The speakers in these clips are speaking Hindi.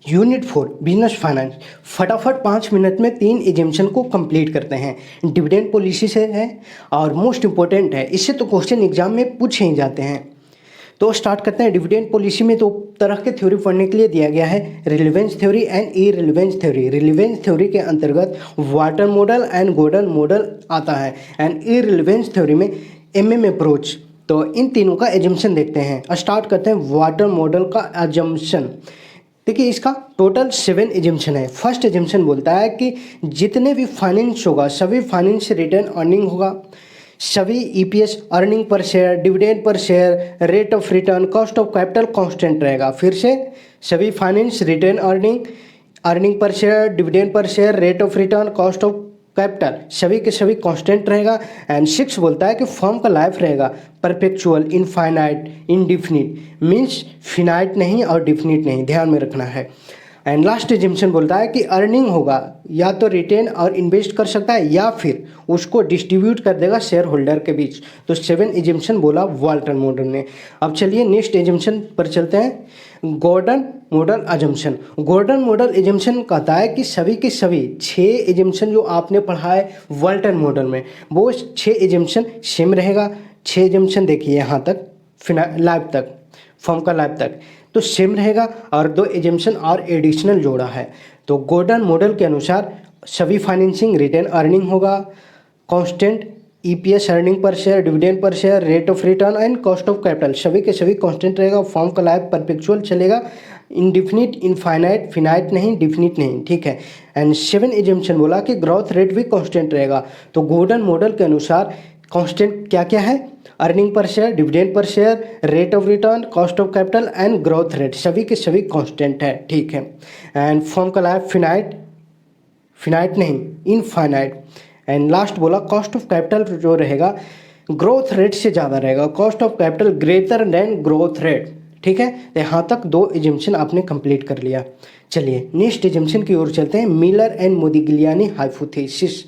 Unit 4 business finance. फटाफट 5 मिनट में 3 एजम्पशन को कंप्लीट करते हैं। डिविडेंड पॉलिसी से है और मोस्ट इंपॉर्टेंट है, इससे तो क्वेश्चन एग्जाम में पूछे ही जाते हैं। तो स्टार्ट करते हैं। डिविडेंड पॉलिसी में दो तरह के थ्योरी पढ़ने के लिए दिया गया है, relevance theory and irrelevance theory. Relevance theory के अंतर्गत Walter model and Gordon model आता है एंड इररिलेवेंस थ्योरी में एमएम अप्रोच। तो इन तीनों का एजम्पशन देखते हैं। स्टार्ट करते हैं वाटर मॉडल का एजम्पशन। देखिए इसका टोटल 7 एजम्पशन है। फर्स्ट एजम्पशन बोलता है कि जितने भी फाइनेंस होगा सभी फाइनेंस रिटर्न अर्निंग होगा, सभी EPS earning per share, dividend per share, rate of return, cost of capital constant रहेगा। फिर से सभी finance return earning, earning per share, dividend per share, rate of return, cost of capital सभी के सभी कांस्टेंट रहेगा। एंड 6 बोलता है कि फर्म का लाइफ रहेगा perpetual, infinite, indefinite, means finite नहीं और डिफिनिट नहीं, ध्यान में रखना है। एंड लास्ट एजम्पशन बोलता है कि अर्निंग होगा या तो रिटेन और इन्वेस्ट कर सकता है या फिर उसको डिस्ट्रीब्यूट कर देगा शेयर होल्डर के बीच। तो 7 एजम्पशन बोला वाल्टर मॉडल ने। अब चलिए नेक्स्ट एजम्पशन पर चलते हैं। Gordon model assumption. Gordon model assumption कहता है कि सभी के सभी 6 एजम्पशन जो आपने पढ़ा है वाल्टर मॉडल में, वो 6 एजम्पशन सेम रहेगा। 6 एजम्पशन देखिए यहाँ तक, लाइफ तक, फर्म का लाइफ तक तो सेम रहेगा और 2 एजम्पशन और एडिशनल जोड़ा है। तो गॉर्डन मॉडल के अनुसार सभी फाइनेंसिंग रिटर्न अर्निंग होगा, constant EPS earning per share, dividend per share, rate of return and cost of capital सभी के सभी कांस्टेंट रहेगा। फर्म का लाइफ परपेचुअल चलेगा, इनडिफिनिट, इनफाइनाइट, फिनाइट नहीं, डिफिनिट नहीं, ठीक है। एंड 7 एजम्पशन बोला कि ग्रोथ रेट भी कांस्टेंट रहेगा। तो गॉर्डन मॉडल के अनुसार कांस्टेंट क्या क्या है? Earning per share, dividend per share, rate of return, cost of capital and growth rate सभी के सभी कांस्टेंट है, ठीक है। एंड फर्म का लाइफ फिनाइट, फिनाइट नहीं, इनफाइनाइट। एंड लास्ट बोला कॉस्ट ऑफ कैपिटल जो रहेगा ग्रोथ रेट से ज़्यादा रहेगा, cost of capital greater than growth rate, ठीक है। तो यहाँ तक 2 एजम्पशन आपने कंप्लीट कर लिया। चलिए नेक्स्ट एजम्पशन की ओर चलते हैं। Miller and Modigliani hypothesis.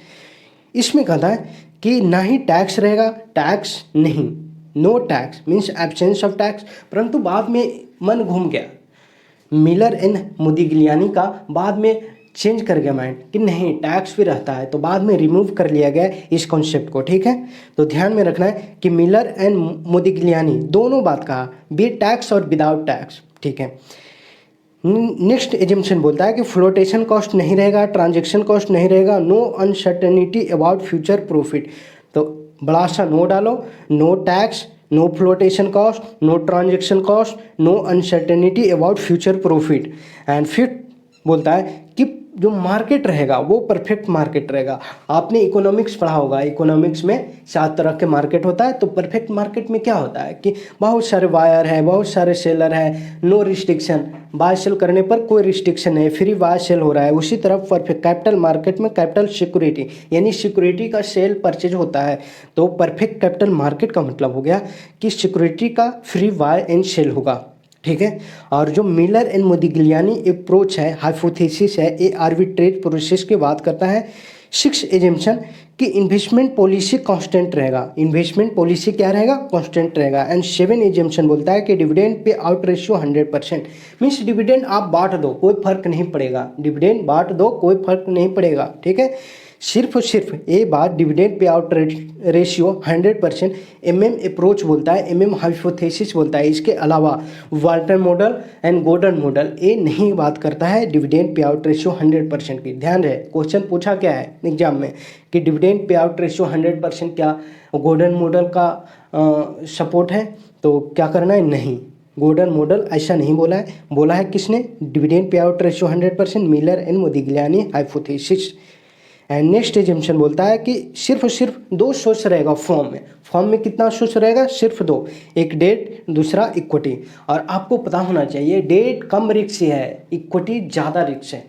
इसमें कहता है कि ना ही टैक्स रहेगा, टैक्स नहीं, no tax means absence of tax, परंतु बाद में मन घूम गया, मिलर एंड मोदिग्लियानी का बाद में चेंज कर गया माइंड कि नहीं टैक्स भी रहता है, तो बाद में रिमूव कर लिया गया इस कॉन्सेप्ट को, ठीक है। तो ध्यान में रखना है कि मिलर एंड मोदिग्लियानी दोनों बात कहा, बी टैक्स और विदाउट टैक्स, ठीक है। नेक्स्ट एजम्पशन बोलता है कि फ्लोटेशन कॉस्ट नहीं रहेगा, ट्रांजैक्शन कॉस्ट नहीं रहेगा, no uncertainty about future profit. तो बड़ा सा नो डालो, no tax, no flotation cost, no transaction cost, no uncertainty about future profit. And फिर बोलता है कि जो मार्केट रहेगा वो परफेक्ट मार्केट रहेगा। आपने इकोनॉमिक्स पढ़ा होगा, इकोनॉमिक्स में 7 तरह के मार्केट होता है। तो परफेक्ट मार्केट में क्या होता है कि बहुत सारे बायर है, बहुत सारे सेलर है, नो रिस्ट्रिक्शन, बाय सेल करने पर कोई रिस्ट्रिक्शन नहीं, फ्री बाय सेल हो रहा है। उसी तरह परफेक्ट कैपिटल मार्केट में कैपिटल सिक्योरिटी यानी सिक्योरिटी का सेल परचेज होता है। तो परफेक्ट कैपिटल मार्केट का मतलब हो गया कि सिक्योरिटी का फ्री बाय एंड सेल होगा, ठीक है। और जो मिलर एंड मोदिग्लियानी अप्रोच है, हाइपोथेसिस है, ये आर्बिट्रेज प्रोसेस की बात करता है। 6 एजम्पशन कि इन्वेस्टमेंट पॉलिसी कांस्टेंट रहेगा, इन्वेस्टमेंट पॉलिसी क्या रहेगा? कांस्टेंट रहेगा। एंड 7 एजम्पशन बोलता है कि dividend pay out ratio 100%, means dividend आप बांट दो कोई फर्क नहीं पड़ेगा, डिविडेंड बांट दो कोई फर्क नहीं पड़ेगा, ठीक है। सिर्फ और सिर्फ ये बात dividend pay out ratio 100%, MM approach बोलता है, एमएम हाइपोथेसिस बोलता है। इसके अलावा Walter model and Gordon model ये नहीं बात करता है डिविडेंड पे आउट रेशियो 100% की। ध्यान रहे क्वेश्चन पूछा क्या है एग्जाम में कि डिविडेंड पे आउट रेशियो 100% क्या गॉर्डन मॉडल का सपोर्ट है? तो क्या करना है? नहीं, गॉर्डन मॉडल ऐसा नहीं बोला है। बोला है किसने? Dividend pay out ratio 100%, Miller and Modigliani hypothesis. And next assumption बोलता है कि सिर्फ और सिर्फ 2 सोर्स रहेगा फॉर्म में। फॉर्म में कितना सोर्स रहेगा? सिर्फ 2, एक डेट, दूसरा इक्विटी। और आपको पता होना चाहिए डेट कम रिस्क है, इक्विटी ज़्यादा रिस्क है,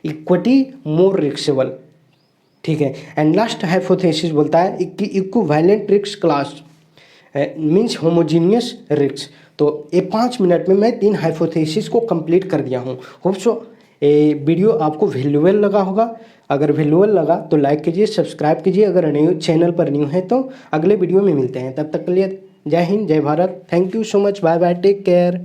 इक्विटी मोर रिस्केबल, ठीक है। एंड लास्ट हाइपोथेसिस बोलता है कि equivalent risk class means homogeneous risk. तो ये 5 मिनट में मैं 3 हाइपोथेसिस को कंप्लीट कर दिया हूँ। होप सो ये वीडियो आपको वैल्यूएबल लगा होगा। अगर वैल्यूएबल लगा तो लाइक कीजिए, सब्सक्राइब कीजिए। अगर न्यू चैनल पर न्यू है तो अगले वीडियो में मिलते हैं। तब तक के लिए जय हिंद, जय Bharat, thank you so much, bye bye, take care.